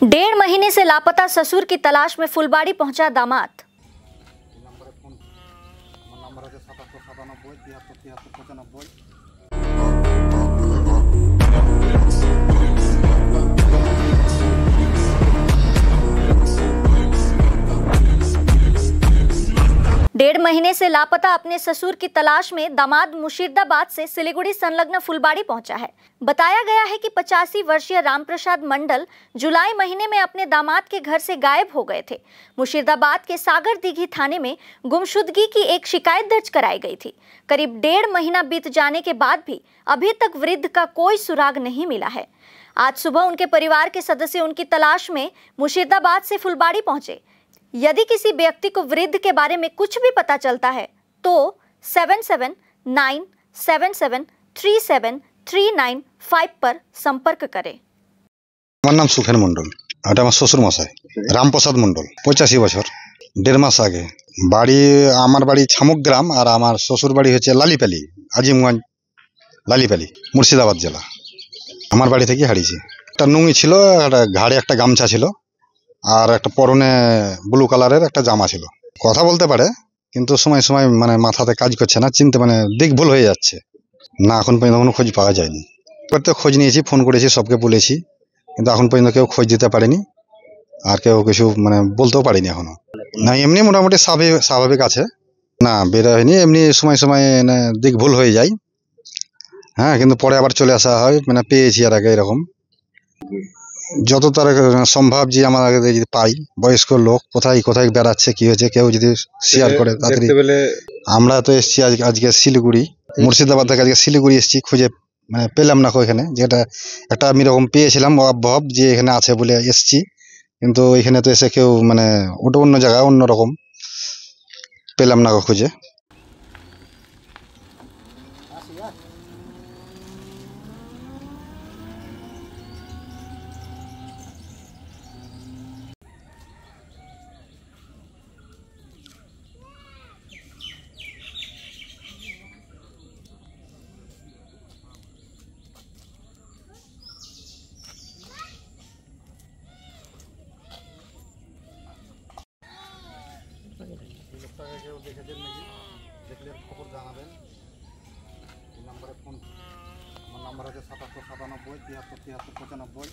डेढ़ महीने से लापता ससुर की तलाश में फुलबाड़ी पहुंचा दामाद। डेढ़ महीने से लापता अपने ससुर की तलाश में दामाद मुर्शिदाबाद से सिलीगुड़ी संलग्न फुलबाड़ी पहुंचा है। बताया गया है कि 85 वर्षीय रामप्रसाद मंडल जुलाई महीने में अपने दामाद के घर से गायब हो गए थे। मुर्शिदाबाद के सागर दीघी थाने में गुमशुदगी की एक शिकायत दर्ज कराई गई थी। करीब डेढ़ महीना बीत जाने के बाद भी अभी तक वृद्ध का कोई सुराग नहीं मिला है। आज सुबह उनके परिवार के सदस्य उनकी तलाश में मुर्शिदाबाद से फुलबाड़ी पहुंचे। यदि किसी व्यक्ति को वृद्ध के बारे में कुछ भी पता चलता है तो 7797737395 पर संपर्क करें। আমার নাম সুখেন মন্ডল, এটা আমার শ্বশুর মশাই রামপ্রসাদ মন্ডল, 85 বছর। দেড় মাস আগে বাড়ি, আমার বাড়ি ছামুক গ্রাম আর আমার শ্বশুর বাড়ি হচ্ছে লালিপালি, আজিমগঞ্জ লালিপালি, মুর্শিদাবাদ জেলা। আমার বাড়ি থেকে হারিয়েছে। একটা নুঙ্গি ছিল, একটা ঘাড়ে একটা গামছা ছিল, আর একটা পরনে ব্লু কালারের একটা জামা ছিল। কথা বলতে পারে কিন্তু সময় সময় মানে মাথাতে কাজ করছে না, চিনতে মানে দিক ভুল হয়ে যাচ্ছে না। এখন পর্যন্ত কোনো খোঁজ পাওয়া যায়নি। করতে খোঁজ নিয়েছি, ফোন করেছি, সবকে বলেছি, কিন্তু এখন পর্যন্ত কেউ খোঁজ দিতে পারেনি, আর কেউ কিছু মানে বলতেও পারেনি এখনো। না, এমনি মোটামুটি স্বাভাবিক আছে, না বের হয়নি। এমনি সময় সময় দিক ভুল হয়ে যায়, হ্যাঁ, কিন্তু পরে আবার চলে আসা হয়, মানে পেয়েছি আর আগে এরকম। যত তার সম্ভব যে আমার আগে যদি পাই, বয়স্ক লোক কোথায় কোথায় বেড়াচ্ছে, কি হয়েছে, কেউ যদি শেয়ার করে তাড়াতাড়ি। আমরা তো এসছি আজকে শিলিগুড়ি, মুর্শিদাবাদ থেকে আজকে শিলিগুড়ি এসছি, খুঁজে মানে পেলাম না এখানে। যেটা একটা আমি রকম পেয়েছিলাম অভাব যে এখানে আছে বলে এসছি, কিন্তু এখানে তো এসে কেউ মানে ওটা অন্য জায়গায় অন্যরকম, পেলাম না খুঁজে। লোকটাকে কেউ দেখেছেন নাকি? দেখলে খবর জানাবেন। এই নাম্বারে ফোন, আমার নাম্বার আছে 7797 73 73 95।